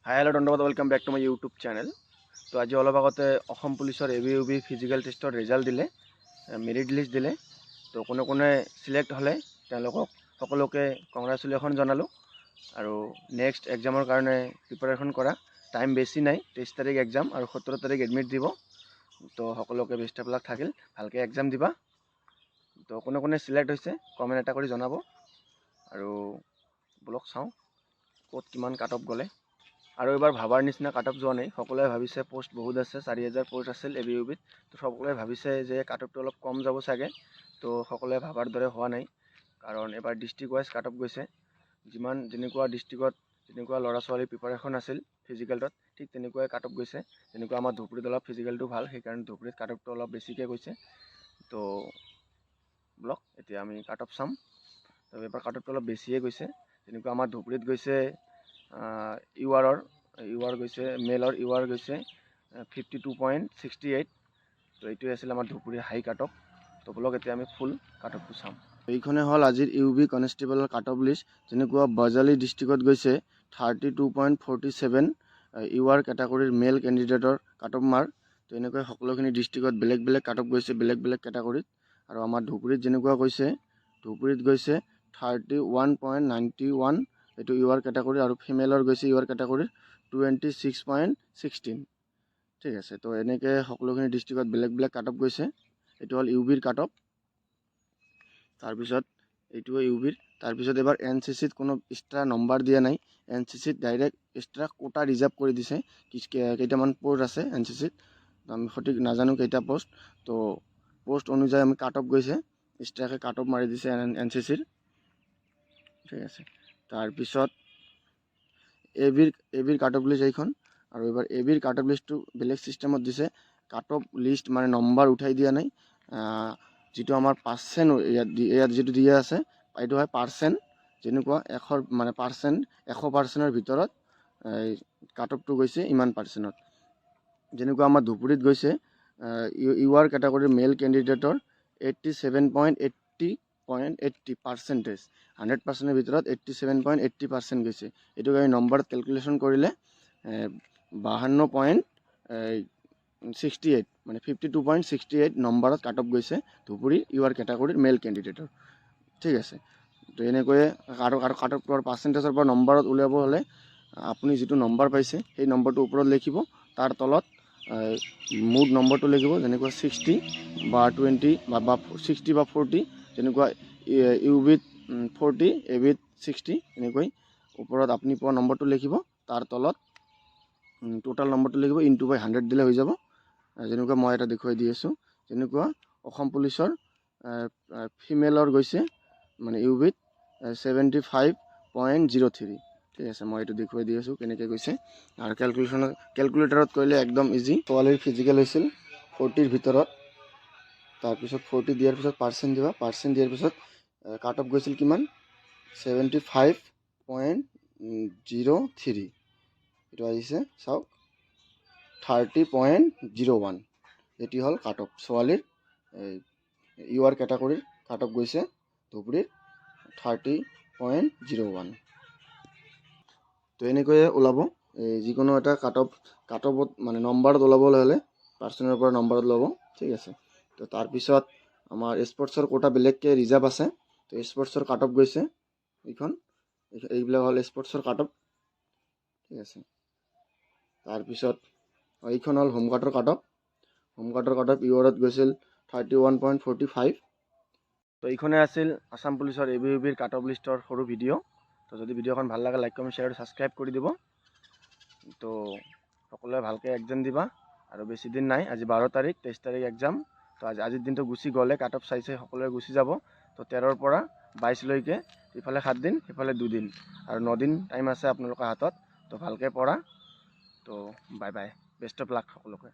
হাই hello' ধন্যবাদ, welcome back to my YouTube channel. তো আজি অলপ আগতে অসম পুলিচৰ ABUB ফিজিকেল টেষ্টৰ ৰিজাল্ট দিলে, মেৰিট লিষ্ট দিলে। তো কোনে কোনে চিলেক্ট হ'লে তেওঁলোকক সকলোকে কংগ্ৰেচুলেশ্যন জনালোঁ। আৰু নেক্সট এক্সামৰ কাৰণে প্ৰিপাৰেশ্যন কৰা। টাইম বেছি নাই, 23 তাৰিখ এক্সাম আৰু 17 তাৰিখ এডমিট দিব। তো সকলোকে বেষ্ট অফ লাক থাকিল, ভালকৈ এক্সাম দিবা। তো কোনে কোনে চিলেক্ট হৈছে কমেণ্ট এটা কৰি জনাব। আৰু ব্লগ চাওঁ ক'ত কিমান কাট অফ গ'লে। আৰু এবাৰ ভাবাৰ নিচিনা কাট অফ যোৱা নাই। সকলোৱে ভাবিছে পোষ্ট বহুত আছে, 4000 পোষ্ট আছিল ABUBত। তো সকলোৱে ভাবিছে যে কাট অফটো অলপ কম যাব চাগে। তো সকলোৱে ভাবাৰ দৰে হোৱা নাই, কাৰণ এবাৰ ডিষ্ট্ৰিক্ট ৱাইজ কাট অফ গৈছে। যেনেকুৱা ডিষ্ট্ৰিক্টত যেনেকুৱা ল'ৰা ছোৱালী প্ৰিপাৰেশ্যন আছিল ফিজিকেলত, ঠিক তেনেকুৱাই কাট অফ গৈছে। যেনেকুৱা আমাৰ ধুবুৰীত অলপ ফিজিকেলটো ভাল, সেইকাৰণে ধুবুৰীত কাট অফটো অলপ বেছিকৈ গৈছে। তো ব্লগ এতিয়া আমি কাট অফ চাম। তো এবাৰ কাট অফটো অলপ বেছিয়ে গৈছে। যেনেকুৱা আমাৰ ধুবুৰীত গৈছে ইউআৰ গৈছে, মেলৰ ইউআৰ গৈছে 52.68। তো এইটোৱে আছিল আমাৰ ধুবুৰীৰ হাই কাট অফ। তো ব্লগ এতিয়া আমি ফুল কাট অফটো চাম। এইখনে হ'ল আজিৰ UB কনষ্টেবলৰ কাট অফ লিষ্ট। যেনেকুৱা বজালী ডিষ্ট্ৰিক্টত গৈছে 32.47 ইউআৰ কেটাগৰীৰ মেল কেণ্ডিডেটৰ কাট অফ মাৰ্ক। তো এনেকৈ সকলোখিনি ডিষ্ট্ৰিক্টত বেলেগ বেলেগ কাট অফ গৈছে, বেলেগ বেলেগ কেটাগৰীত। আৰু আমাৰ ধুবুৰীত যেনেকুৱা গৈছে, ধুবুৰীত গৈছে 31.91 এইটো ইউআৰ কেটাগৰী, আৰু ফিমেলৰ গৈছে ইউআৰ কেটাগৰীৰ 26.16। ঠিক আছে, তো এনেকৈ সকলোখিনি ডিষ্ট্ৰিক্টত বেলেগ বেলেগ কাট অফ গৈছে। এইটো হ'ল UBৰ কাট অফ। তাৰপিছত এইটোও UBৰ। তাৰপিছত এবাৰ NCCত কোনো এক্সট্ৰা নম্বৰ দিয়া নাই। NCCত ডাইৰেক্ট এক্সট্ৰা কোটা ৰিজাৰ্ভ কৰি দিছে। কেইটামান পষ্ট আছে NCCত, আমি সঠিক নাজানো কেইটা পষ্ট। তো পষ্ট অনুযায়ী আমি কাট অফ গৈছে, এক্সট্ৰাকৈ কাট অফ মাৰি দিছে NCCৰ। ঠিক আছে, তাৰপিছত এবিৰ কাট অফ লিষ্ট এইখন। আৰু এইবাৰ এবিৰ কাট অফ লিষ্টটো বেলেগ চিষ্টেমত দিছে। কাট অফ লিষ্ট মানে নম্বৰ উঠাই দিয়া নাই। যিটো আমাৰ পাৰ্চেণ্ট ইয়াত যিটো দিয়া আছে, এইটো হয় পাৰ্চেণ্ট। যেনেকুৱা 100 মানে পাৰ্চেণ্ট, 100%ৰ ভিতৰত কাট অফটো গৈছে ইমান পাৰ্চেণ্টত। যেনেকুৱা আমাৰ ধুবুৰীত গৈছে ইউআৰ কেটাগৰীৰ মেল কেণ্ডিডেটৰ 87.80 পাৰ্চেণ্টেজ। 100%ৰ ভিতৰত 87.80% গৈছে। এইটোক আমি নম্বৰত কেলকুলেশ্যন কৰিলে 52.68 মানে 52.68 নম্বৰত কাট অফ গৈছে ধুবুৰী ইউআৰ কেটাগৰীৰ মেল কেণ্ডিডেটৰ। ঠিক আছে, তো এনেকৈয়ে কাট অফ পাৰ্চেণ্টেজৰ পৰা নম্বৰত উলিয়াব হ'লে আপুনি যিটো নম্বৰ পাইছে সেই নম্বৰটো ওপৰত লিখিব, তাৰ তলত মুড নম্বৰটো লিখিব। যেনেকুৱা 60 বা 20 বা 60 বা 40, যেনেকুৱা UBত 40, ABত 60, এনেকৈ ওপৰত আপুনি পোৱা নম্বৰটো লিখিব, তাৰ তলত টোটাল নম্বৰটো লিখিব, ইনটু বাই 100 দিলে হৈ যাব। যেনেকুৱা মই এটা দেখুৱাই দি আছোঁ। যেনেকুৱা অসম পুলিচৰ ফিমেলৰ গৈছে মানে UBত 75.03। ঠিক আছে, মই এইটো দেখুৱাই দি আছোঁ কেনেকৈ গৈছে। আৰু কেলকুলেটাৰত কৰিলে একদম ইজি। ছোৱালীৰ ফিজিকেল হৈছিল 40ৰ ভিতৰত। তাৰপিছত 40 দিয়াৰ পিছত পাৰ্চেণ্ট দিবা, পাৰ্চেণ্ট দিয়াৰ পিছত কাট অফ গৈছিল কিমান, 75.03। এইটো আহিছে চাওক 30.01। এটি হ'ল কাট অফ ছোৱালীৰ ইউআৰ কেটাগৰীৰ কাট অফ গৈছে ধুবুৰীৰ 30.01। তো এনেকৈয়ে ওলাব যিকোনো এটা কাট অফত মানে নম্বৰত ওলাবলৈ হ'লে পাৰ্চেণ্টৰ পৰা নম্বৰত ল'ব। ঠিক আছে, তো তাৰপিছত আমাৰ স্পৰ্টছৰ কোটা বেলেগকৈ ৰিজাৰ্ভ আছে। তো স্পৰ্টছৰ কাট অফ গৈছে এইবিলাক হ'ল স্পৰ্টছৰ কাট অফ। ঠিক আছে, তাৰপিছত এইখন হ'ল হোমগাৰ্ডৰ কাট অফ। হোমগাৰ্ডৰ কাট অফ ইউআৰত গৈছিল 31.45। তো এইখনে আছিল আসাম পুলিচৰ ABUBৰ কাট অফ লিষ্টৰ সৰু ভিডিঅ'। তো যদি ভিডিঅ'খন ভাল লাগে লাইক কমেণ্ট শ্বেয়াৰ আৰু ছাবস্ক্ৰাইব কৰি দিব। তো সকলোৱে ভালকৈ এক্সাম দিবা। আৰু বেছি দিন নাই, আজি 12 তাৰিখ, 23 তাৰিখ এক্সাম। তো আজিৰ দিনটো গুচি গ'লে কাট অফ চাইছে সকলোৱে গুচি যাব। তো 13ৰ পৰা 22লৈকে ইফালে 7 দিন সিফালে 2 দিন আৰু 9 দিন টাইম আছে আপোনালোকৰ হাতত। তো ভালকৈ পঢ়া। তো bye bye, best of luck সকলোকে।